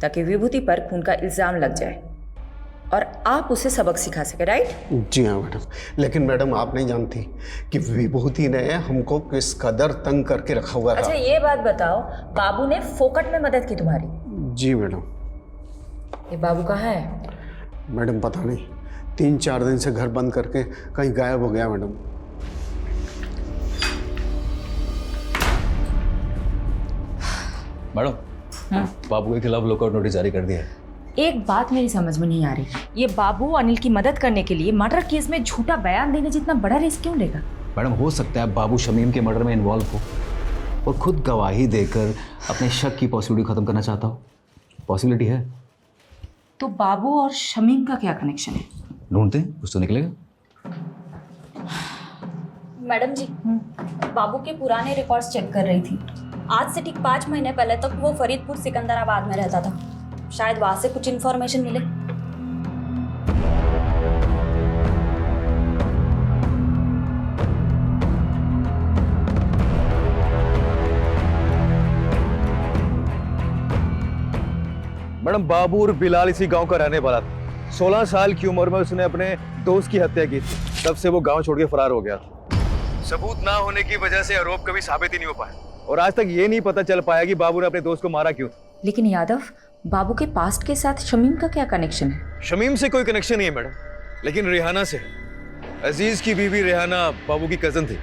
Speaker 8: ताकि विभूति पर खून का इल्जाम लग जाए और आप उसे सबक सिखा सके, राइट?
Speaker 7: जी हाँ मैडम। लेकिन मैडम, आप नहीं जानती कि विभूति ने हमको किस कदर तंग करके रखा हुआ था।
Speaker 8: अच्छा, ये बात बताओ, बाबू ने फोकट में मदद की तुम्हारी?
Speaker 7: जी मैडम।
Speaker 8: ये बाबू कहाँ है?
Speaker 7: मैडम पता नहीं, 3-4 दिन से घर बंद करके कहीं गायब हो गया मैडम।
Speaker 10: मैडम, बाबू के खिलाफ लुकआउट नोटिस जारी कर दिया है।
Speaker 8: एक बात मेरी समझ में नहीं आ रही, ये बाबू अनिल की मदद करने के लिए मर्डर केस में झूठा बयान देने जितना बड़ा रिस्क क्यों लेगा?
Speaker 10: मैडम, हो सकता है बाबू शमीम के मर्डर में इन्वॉल्व हो और खुद गवाही देकर अपने शक की पॉसिबिलिटी खत्म करना चाहता हो। पॉसिबिलिटी है।
Speaker 8: तो बाबू और शमीम का क्या कनेक्शन है?
Speaker 10: ढूंढते हैं, कुछ तो निकलेगा।
Speaker 2: मैडम जी, बाबू के पुराने रिकॉर्ड्स चेक कर रही थी। आज से ठीक 5 महीने पहले तक वो फरीदपुर सिकंदराबाद में रहता था। शायद वहां से कुछ इन्फॉर्मेशन मिले।
Speaker 10: मैडम, बाबू और बिलाल इसी गांव का रहने वाला था। 16 साल की उम्र में उसने अपने दोस्त की हत्या की थी। तब से वो गांव छोड़ के फरार हो गया था। सबूत ना होने की वजह से आरोप कभी साबित ही नहीं हो पाया और आज तक ये नहीं पता चल पाया कि बाबू ने अपने दोस्त को मारा क्यों।
Speaker 8: लेकिन यादव, बाबू के पास्ट के साथ शमीम का क्या कनेक्शन है?
Speaker 10: शमीम से कोई कनेक्शन नहीं है मैडम, लेकिन रेहाना से। अजीज की बीवी रेहाना बाबू की कजन थी।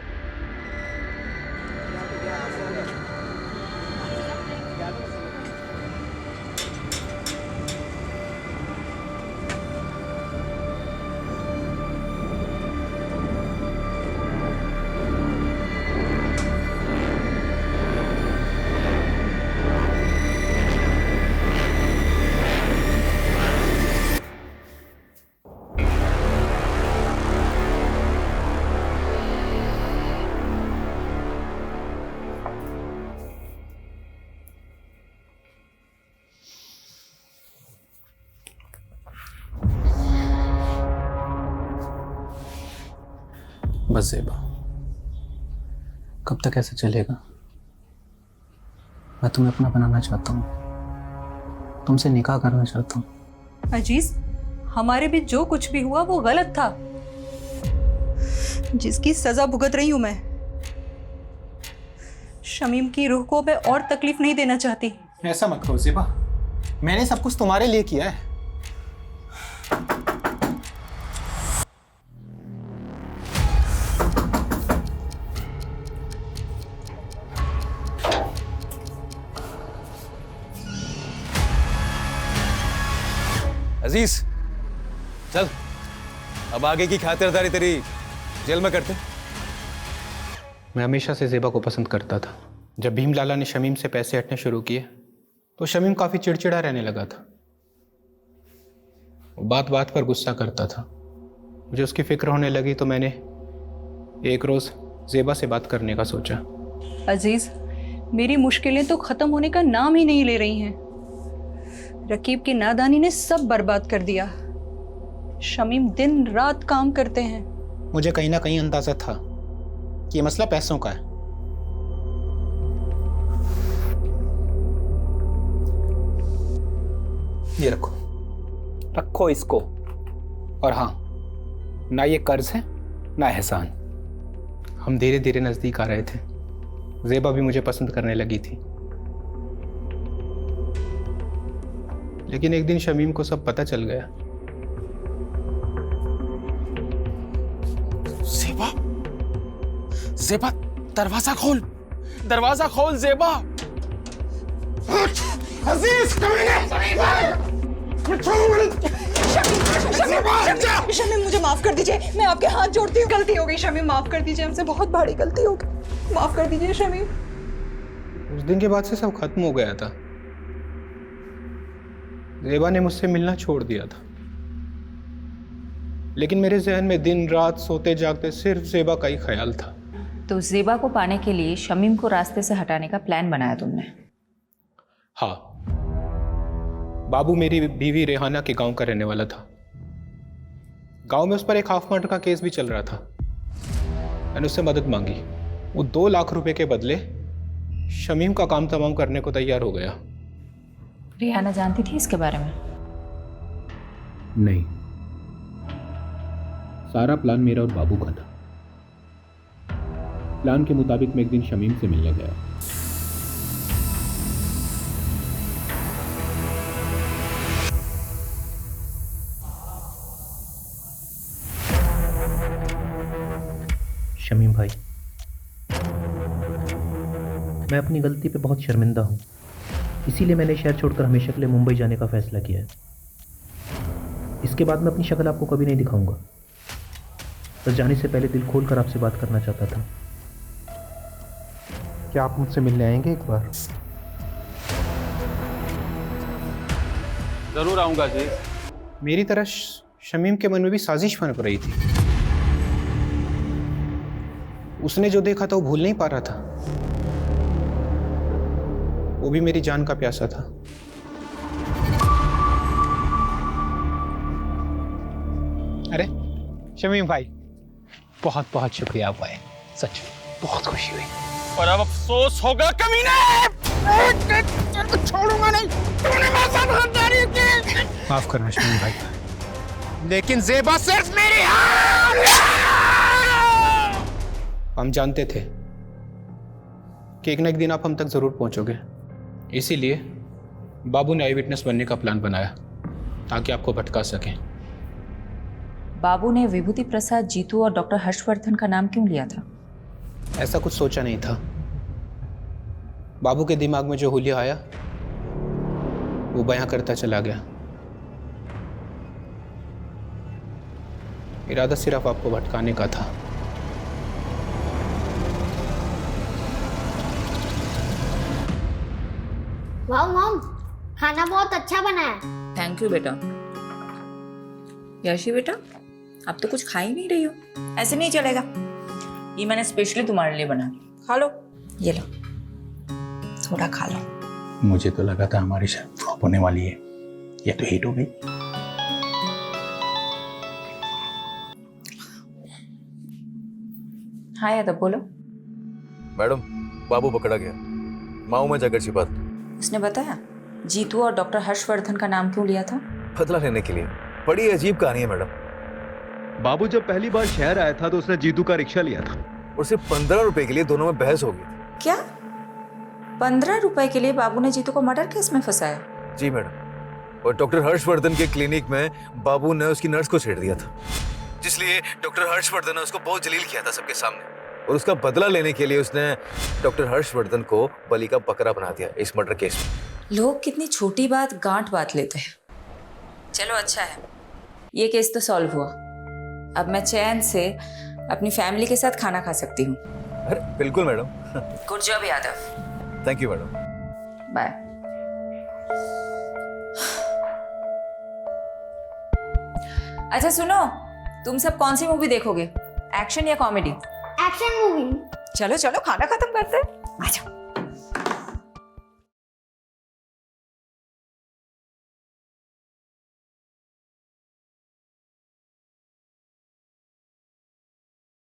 Speaker 4: बस ज़ेबा, कब तक ऐसे चलेगा? मैं तुम्हें अपना बनाना चाहता हूँ, तुमसे निकाह करना चाहता हूँ।
Speaker 3: अजीज, हमारे बीच जो कुछ भी हुआ वो गलत था, जिसकी सजा भुगत रही हूं मैं। शमीम की रूह को मैं और तकलीफ नहीं देना चाहती।
Speaker 13: ऐसा मत करो ज़ेबा, मैंने सब कुछ तुम्हारे लिए किया है।
Speaker 10: अजीज चल, अब आगे की खातिरदारी तेरी जेल में करते।
Speaker 13: मैं हमेशा से ज़ेबा को पसंद करता था। जब भीम लाला ने शमीम से पैसे हटने शुरू किए तो शमीम काफ़ी चिड़चिड़ा रहने लगा था। वो बात बात पर गुस्सा करता था। मुझे उसकी फिक्र होने लगी तो मैंने एक रोज़ ज़ेबा से बात करने का सोचा।
Speaker 3: अजीज, मेरी मुश्किलें तो ख़त्म होने का नाम ही नहीं ले रही हैं। रकीब की नादानी ने सब बर्बाद कर दिया। शमीम दिन रात काम करते हैं।
Speaker 13: मुझे कहीं ना कहीं अंदाज़ा था कि ये मसला पैसों का है। ये रखो, रखो इसको। और हाँ, ना ये कर्ज है ना एहसान। हम धीरे धीरे नज़दीक आ रहे थे। ज़ेबा भी मुझे पसंद करने लगी थी। लेकिन एक दिन शमीम को सब पता चल गया।
Speaker 1: ज़ेबा, ज़ेबा, दरवाजा खोल, दरवाजा खोल ज़ेबा।
Speaker 19: अजीज,
Speaker 3: शमीम, मुझे माफ कर दीजिए, मैं आपके हाथ जोड़ती हूँ। गलती हो गई शमीम, माफ कर दीजिए, हमसे बहुत बड़ी गलती हो गई, माफ कर दीजिए शमीम।
Speaker 13: उस दिन के बाद से सब खत्म हो गया था। ज़ेबा ने मुझसे मिलना छोड़ दिया था, लेकिन मेरे जहन में दिन रात सोते जागते सिर्फ ज़ेबा का ही ख्याल था।
Speaker 8: तो ज़ेबा को पाने के लिए शमीम को रास्ते से हटाने का प्लान बनाया तुमने?
Speaker 13: हाँ, बाबू मेरी बीवी रेहाना के गांव का रहने वाला था। गांव में उस पर एक हाफ मर्डर का केस भी चल रहा था। मैंने उससे मदद मांगी। वो 2 लाख रुपए के बदले शमीम का काम तमाम करने को तैयार हो गया।
Speaker 8: रेहाना जानती थी इसके बारे में?
Speaker 13: नहीं, सारा प्लान मेरा और बाबू का था। प्लान के मुताबिक मैं एक दिन शमीम से मिलने गया।
Speaker 21: शमीम भाई, मैं अपनी गलती पे बहुत शर्मिंदा हूँ। इसीलिए मैंने शहर छोड़कर हमेशा के लिए मुंबई जाने का फैसला किया है। इसके बाद मैं अपनी शक्ल आपको कभी नहीं दिखाऊंगा। बस जाने से पहले दिल खोल कर आपसे बात करना चाहता था। क्या आप मुझसे मिलने आएंगे एक बार?
Speaker 1: जरूर आऊंगा जी।
Speaker 13: मेरी तरह शमीम के मन में भी साजिश पनप रही थी। उसने जो देखा था वो भूल नहीं पा रहा था। वो भी मेरी जान का प्यासा था। अरे शमीम भाई, बहुत बहुत शुक्रिया आप आए। सच बहुत खुशी हुई।
Speaker 1: और अब अफसोस होगा कमीने। छोड़ूंगा नहीं, तूने मेरे साथ गद्दारी की।
Speaker 13: माफ करना शमीम भाई,
Speaker 19: लेकिन ज़ेबा सिर्फ मेरी।
Speaker 13: हम जानते थे कि एक न एक दिन आप हम तक जरूर पहुंचोगे। इसीलिए बाबू ने आई विटनेस बनने का प्लान बनाया ताकि आपको भटका सकें।
Speaker 8: बाबू ने विभूति प्रसाद, जीतू और डॉक्टर हर्षवर्धन का नाम क्यों लिया था?
Speaker 13: ऐसा कुछ सोचा नहीं था। बाबू के दिमाग में जो हुलिया आया वो बयां करता चला गया। इरादा सिर्फ आपको भटकाने का था।
Speaker 22: वाह मॉम, खाना बहुत अच्छा बना है।
Speaker 8: थैंक यू बेटा। यशी बेटा, अब तो कुछ खा ही नहीं रही हो। ऐसे नहीं चलेगा। ये मैंने स्पेशली तुम्हारे लिए बना। खा लो, ये लो, थोड़ा खा लो।
Speaker 13: मुझे तो लगा था हमारी शायद फ्लॉप होने वाली है, ये तो हिट हो गई।
Speaker 8: हाँ यादव, बोलो।
Speaker 10: मैडम, बाबू पकड़ा गया। माऊ में जाकर छिपा था।
Speaker 8: उसने बताया जीतू और डॉक्टर हर्षवर्धन का नाम क्यों लिया था?
Speaker 10: बदला लेने के लिए। बड़ी अजीब कहानी है मैडम। बाबू जब पहली बार शहर आया था तो उसने जीतू का रिक्शा लिया था और सिर्फ 15 रुपए के लिए दोनों में बहस हो गई थी।
Speaker 8: क्या 15 रुपए के लिए बाबू ने जीतू को मर्डर केस में फंसाया?
Speaker 10: जी मैडम, और डॉक्टर हर्षवर्धन के क्लिनिक में बाबू ने उसकी नर्स को छेड़ दिया था, जिसलिए डॉक्टर हर्षवर्धन ने उसको बहुत जलील किया था सबके सामने, और उसका बदला लेने के लिए उसने डॉक्टर हर्षवर्धन को बलि का बकरा बना दिया इस मर्डर केस में।
Speaker 8: लोग कितनी छोटी बात गांठ बात लेते हैं। चलो अच्छा है, ये केस तो सॉल्व हुआ। अब मैं चैन से अपनी फैमिली के साथ खाना खा सकती हूँ।
Speaker 10: अरे बिल्कुल madam.
Speaker 8: Good job Yadav.
Speaker 10: Thank you madam.
Speaker 8: Bye. अच्छा सुनो, तुम सब कौन सी मूवी देखोगे, एक्शन या कॉमेडी?
Speaker 22: Action movie.
Speaker 8: चलो चलो खाना खत्म करते हैं, आ जाओ।